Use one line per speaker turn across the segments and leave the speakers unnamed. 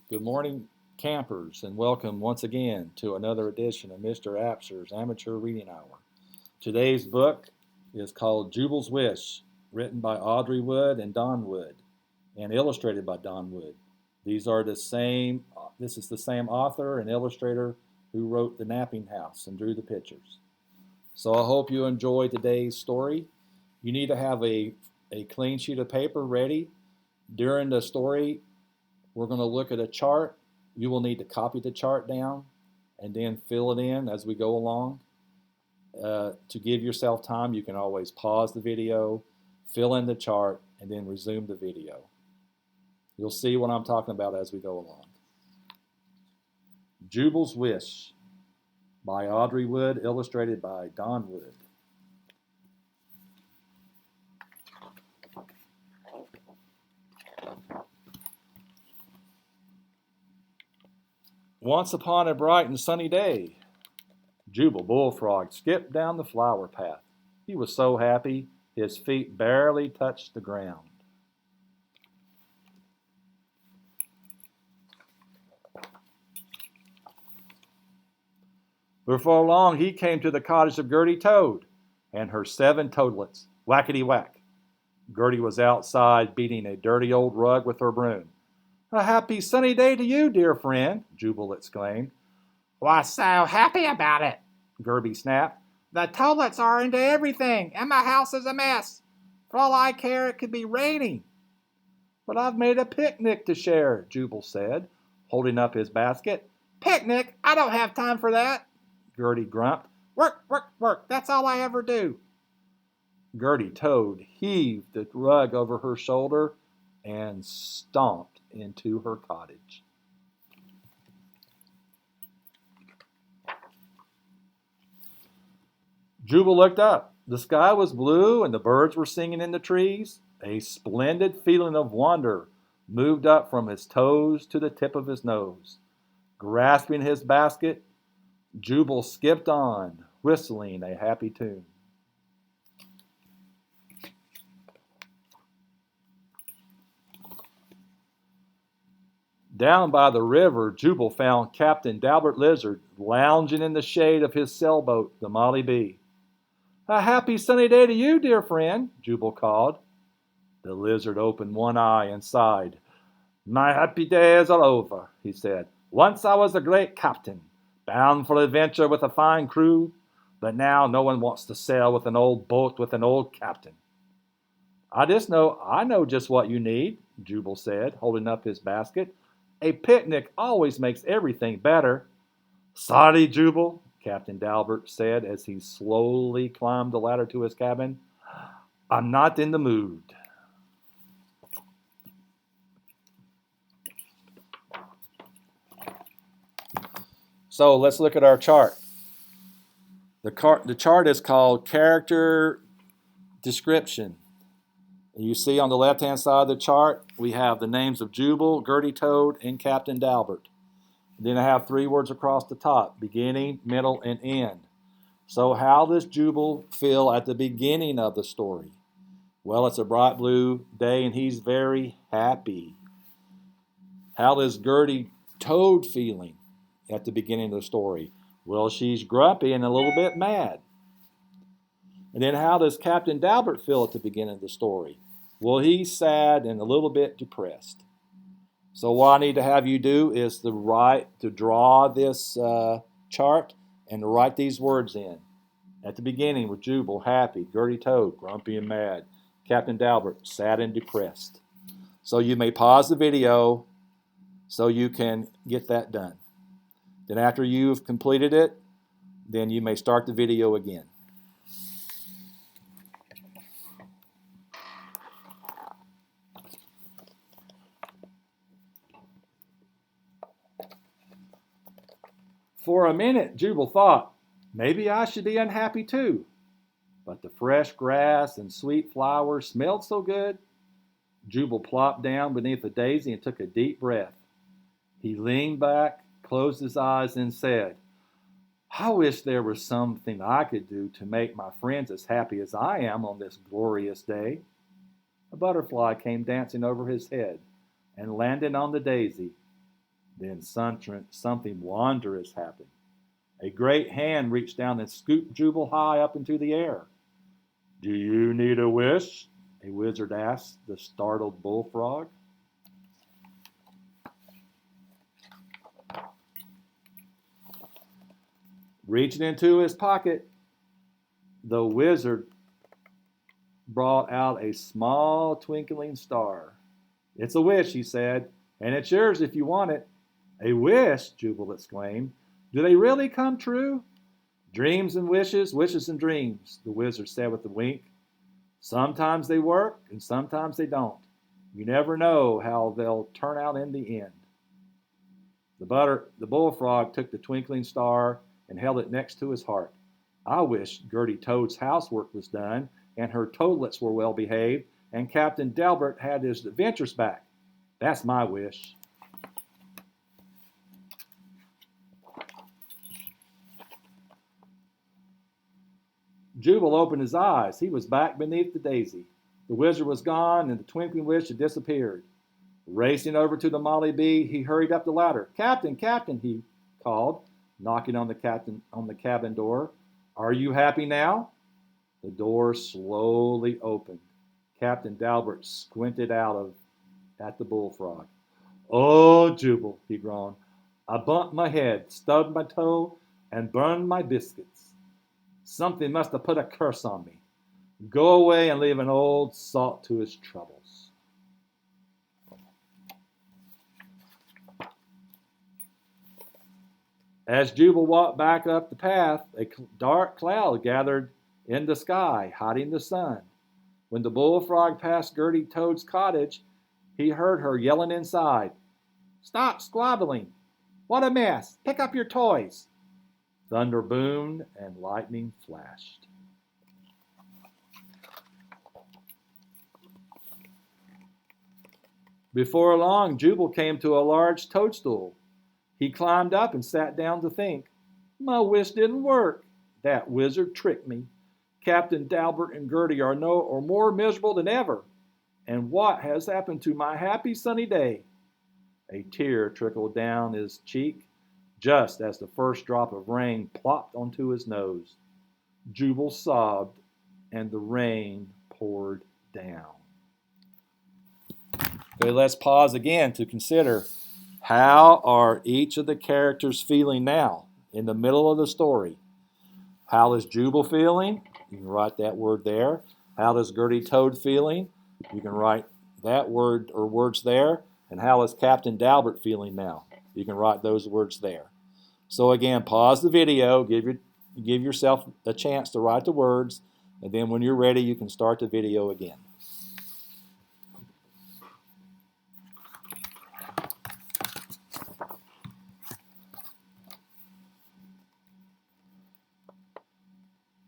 Good morning, campers, and welcome once again to another edition of Mr. Apsher's Amateur Reading Hour. Today's book is called Jubal's Wish, written by Audrey Wood and Don Wood, and illustrated by Don Wood. This is the same author and illustrator who wrote The Napping House and drew the pictures. So I hope you enjoy today's story. You need to have a clean sheet of paper ready. During the story, we're going to look at a chart. You will need to copy the chart down and then fill it in as we go along. To give yourself time, you can always pause the video, fill in the chart, and then resume the video. You'll see what I'm talking about as we go along. Jubal's Wish by Audrey Wood, illustrated by Don Wood. Once upon a bright and sunny day, Jubal bullfrog skipped down the flower path. He was so happy, his feet barely touched the ground. Before long, he came to the cottage of Gerdy Toad and her 7 toadlets. Whackety whack. Gerdy was outside beating a dirty old rug with her broom. "A happy sunny day to you, dear friend," Jubal exclaimed.
"What's so happy about it?"
Gerby snapped.
"The toilets are into everything, and my house is a mess. For all I care, it could be raining."
"But I've made a picnic to share," Jubal said, holding up his basket.
"Picnic? I don't have time for that,"
Gerdy grumped.
"Work, work, work. That's all I ever do."
Gerdy Toad heaved the rug over her shoulder and stomped into her cottage. Jubal looked up. The sky was blue and the birds were singing in the trees. A splendid feeling of wonder moved up from his toes to the tip of his nose. Grasping his basket, Jubal skipped on, whistling a happy tune. Down by the river, Jubal found Captain Dalbert Lizard lounging in the shade of his sailboat, the Molly Bee. "A happy sunny day to you, dear friend," Jubal called. The lizard opened one eye and sighed. "My happy days are over," he said. "Once I was a great captain, bound for adventure with a fine crew, but now no one wants to sail with an old boat with an old captain." I know just what you need," Jubal said, holding up his basket. "A picnic always makes everything better." "Sorry, Jubal," Captain Dalbert said as he slowly climbed the ladder to his cabin. "I'm not in the mood." So let's look at our chart. The chart is called Character Description. You see on the left-hand side of the chart, we have the names of Jubal, Gerdy Toad, and Captain Dalbert. Then I have 3 words across the top, beginning, middle, and end. So how does Jubal feel at the beginning of the story? Well, it's a bright blue day and he's very happy. How is Gerdy Toad feeling at the beginning of the story? Well, she's grumpy and a little bit mad. And then how does Captain Dalbert feel at the beginning of the story? Well, he's sad and a little bit depressed. So what I need to have you do is to draw this chart and to write these words in. At the beginning with Jubal, happy, Gerdy Toad, grumpy and mad, Captain Dalbert, sad and depressed. So you may pause the video so you can get that done. Then after you've completed it, then you may start the video again. For a minute, Jubal thought, maybe I should be unhappy too. But the fresh grass and sweet flowers smelled so good. Jubal plopped down beneath a daisy and took a deep breath. He leaned back, closed his eyes, and said, "I wish there was something I could do to make my friends as happy as I am on this glorious day." A butterfly came dancing over his head and landed on the daisy. Then something wondrous happened. A great hand reached down and scooped Jubal high up into the air. Do you need a wish? A wizard asked the startled bullfrog. Reaching into his pocket, the wizard brought out a small twinkling star. It's a wish, he said, and it's yours if you want it. A wish, Jubal exclaimed. Do they really come true? Dreams and wishes, wishes and dreams, the wizard said with a wink. Sometimes they work and sometimes they don't. You never know how they'll turn out in the end. The bullfrog took the twinkling star and held it next to his heart. I wish Gerdy Toad's housework was done and her toadlets were well behaved and Captain Dalbert had his adventures back. That's my wish. Jubal opened his eyes. He was back beneath the daisy. The wizard was gone and the twinkling wish had disappeared. Racing over to the Molly Bee, he hurried up the ladder. Captain, Captain, he called, knocking on the cabin door. Are you happy now? The door slowly opened. Captain Dalbert squinted at the bullfrog. Oh, Jubal, he groaned. I bumped my head, stubbed my toe, and burned my biscuits. Something must have put a curse on me. Go away and leave an old salt to his troubles. As Jubal walked back up the path, a dark cloud gathered in the sky, hiding the sun. When the bullfrog passed Gerdy Toad's cottage, he heard her yelling inside. Stop squabbling! What a mess! Pick up your toys! Thunder boomed and lightning flashed. Before long, Jubal came to a large toadstool. He climbed up and sat down to think. My wish didn't work. That wizard tricked me. Captain Dalbert and Gerdy are more miserable than ever. And what has happened to my happy sunny day? A tear trickled down his cheek just as the first drop of rain plopped onto his nose. Jubal sobbed, and the rain poured down. Okay, let's pause again to consider how are each of the characters feeling now in the middle of the story. How is Jubal feeling? You can write that word there. How does Gerdy Toad feeling? You can write that word or words there. And how is Captain Dalbert feeling now? You can write those words there. So again, pause the video, give yourself a chance to write the words, and then when you're ready, you can start the video again.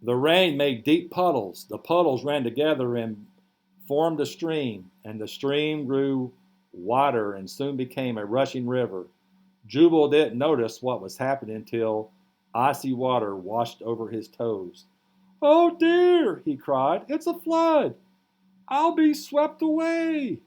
The rain made deep puddles. The puddles ran together and formed a stream, and the stream grew wider and soon became a rushing river. Jubal didn't notice what was happening until icy water washed over his toes. Oh dear, he cried, it's a flood. I'll be swept away.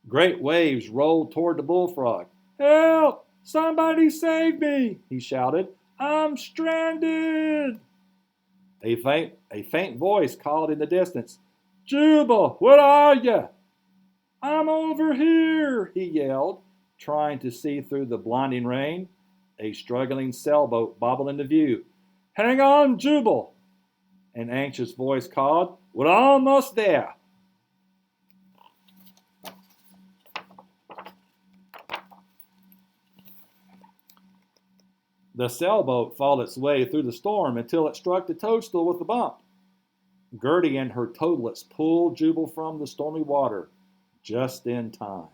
Great waves rolled toward the bullfrog. Help! Somebody save me! He shouted. I'm stranded! A faint voice called in the distance. Jubal, where are you? I'm over here, he yelled, trying to see through the blinding rain. A struggling sailboat bobbled into view. Hang on, Jubal! An anxious voice called. We're almost there. The sailboat fought its way through the storm until it struck the toadstool with a bump. Gerdy and her toadlets pulled Jubal from the stormy water just in time.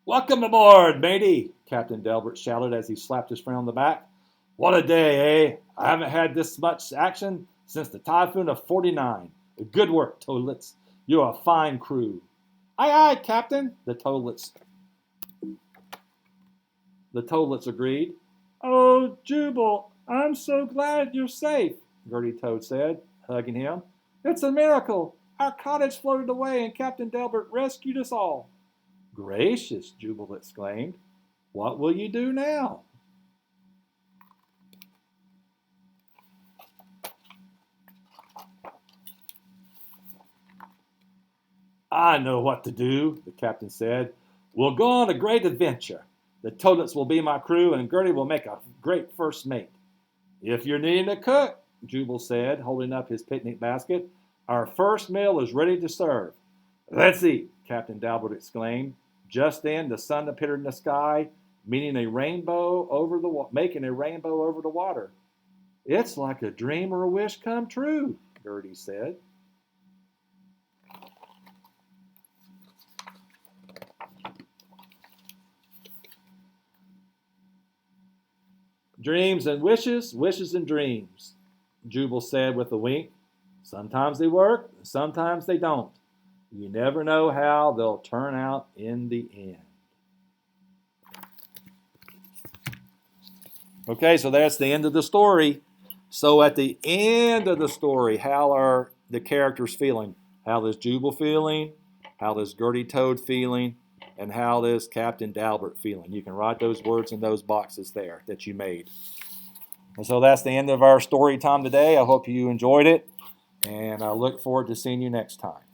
Welcome aboard, matey, Captain Dalbert shouted as he slapped his friend on the back. What a day, eh? I haven't had this much action since the typhoon of '49. Good work, toadlets. You're a fine crew. Aye, aye, Captain, the toadlets the toadlets agreed. Oh, Jubal, I'm so glad you're safe, Gerdy Toad said, hugging him. It's a miracle. Our cottage floated away and Captain Dalbert rescued us all. Gracious, Jubal exclaimed. What will you do now? I know what to do, the captain said. We'll go on a great adventure. The toadlets will be my crew, and Gerdy will make a great first mate. If you're needing a cook, Jubal said, holding up his picnic basket, our first meal is ready to serve. Let's eat, Captain Dalbert exclaimed. Just then, the sun appeared in the sky, making a rainbow over the water. It's like a dream or a wish come true, Gerdy said. Dreams and wishes, wishes and dreams, Jubal said with a wink. Sometimes they work, sometimes they don't. You never know how they'll turn out in the end. Okay, so that's the end of the story. So at the end of the story, how are the characters feeling? How is Jubal feeling? How is Gerdy Toad feeling? And how is Captain Dalbert feeling? You can write those words in those boxes there that you made. And so that's the end of our story time today. I hope you enjoyed it, and I look forward to seeing you next time.